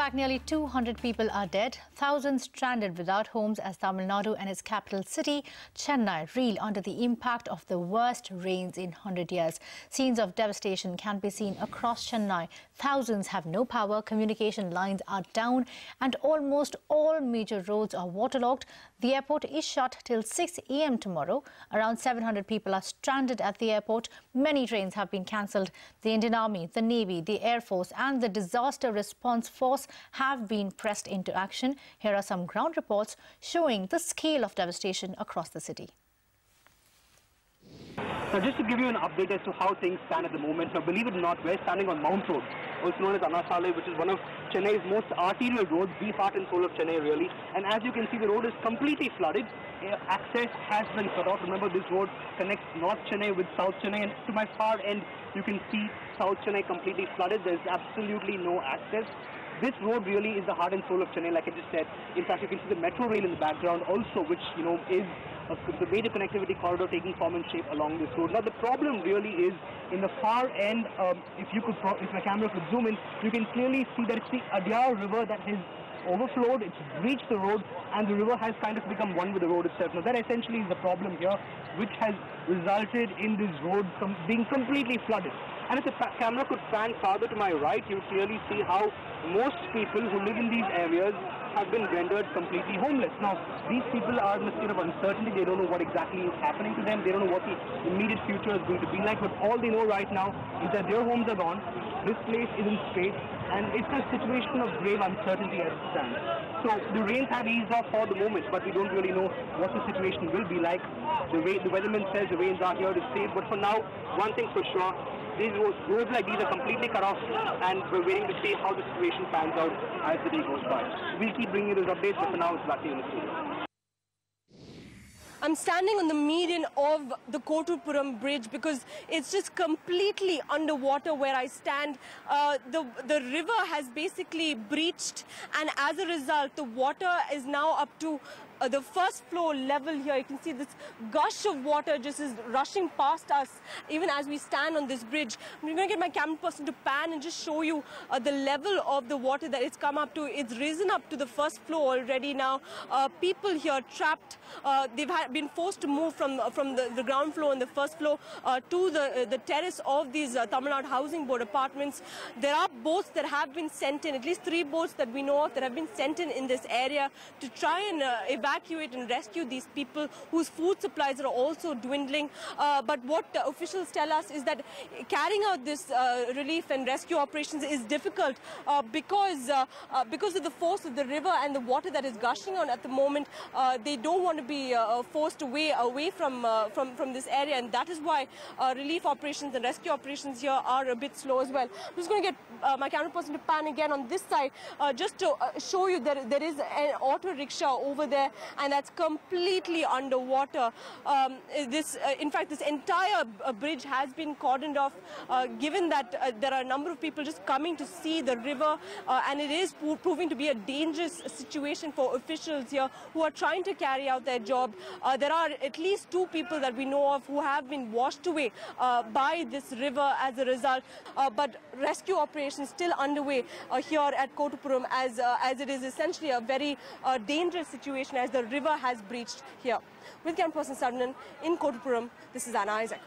fact, nearly 200 people are dead, thousands stranded without homes as Tamil Nadu and its capital city, Chennai, reel under the impact of the worst rains in 100 years. Scenes of devastation can be seen across Chennai. Thousands have no power, communication lines are down, and almost all major roads are waterlogged. The airport is shut till 6 a.m. tomorrow. Around 700 people are stranded at the airport. Many trains have been cancelled. The Indian Army, the Navy, the Air Force and the Disaster Response Force have been pressed into action. Here are some ground reports showing the scale of devastation across the city. Now, just to give you an update as to how things stand at the moment, now believe it or not, we're standing on Mount Road, also known as Anasale, which is one of Chennai's most arterial roads, the heart and soul of Chennai really. And as you can see, the road is completely flooded. Access has been cut off. Remember, this road connects North Chennai with South Chennai, and to my far end, you can see South Chennai completely flooded. There's absolutely no access. This road really is the heart and soul of Chennai, like I just said. In fact, you can see the metro rail in the background also, which, is the major connectivity corridor taking form and shape along this road. Now, the problem really is in the far end. If my camera could zoom in, you can clearly see that it's the Adyar River that has overflowed, it's breached the road, and the river has kind of become one with the road itself. Now, that essentially is the problem here, which has resulted in this road being completely flooded. And if the camera could pan farther to my right, you would clearly see how most people who live in these areas have been rendered completely homeless. Now, these people are in a state of uncertainty. They don't know what exactly is happening to them. They don't know what the immediate future is going to be like. But all they know right now is that their homes are gone. This place is in straits, and it's a situation of grave uncertainty as it stands. So the rains have eased off for the moment, but we don't really know what the situation will be like. The weatherman says the rains are here to stay, but for now, one thing for sure, these roads like these are completely cut off, and we're waiting to see how the situation pans out as the day goes by. We'll keep bringing you those updates, but for now, it's back to you in the studio. I'm standing on the median of the Kotupuram bridge because it's just completely underwater where I stand. The river has basically breached, and as a result, the water is now up to the first floor level here. You can see this gush of water just is rushing past us even as we stand on this bridge. I'm going to get my camera person to pan and just show you the level of the water that it's come up to. It's risen up to the first floor already now. People here trapped. They've been forced to move from the ground floor and the first floor to the terrace of these Tamil Nadu Housing Board apartments. There are boats that have been sent in, at least 3 boats that we know of that have been sent in this area to try and evacuate and rescue these people whose food supplies are also dwindling. But what officials tell us is that carrying out this relief and rescue operations is difficult because of the force of the river and the water that is gushing on at the moment. They don't want to be forced away from this area, and that is why relief operations and rescue operations here are a bit slow as well. I'm just going to get my camera person to pan again on this side just to show you that there is an auto rickshaw over there, and that's completely underwater. In fact, this entire bridge has been cordoned off, given that there are a number of people just coming to see the river, and it is proving to be a dangerous situation for officials here who are trying to carry out their job. There are at least 2 people that we know of who have been washed away by this river as a result, but rescue operations still underway here at Kotupuram as it is essentially a very dangerous situation as the river has breached here. With camera person Sarnan in Kotupuram, this is Anna Isaac.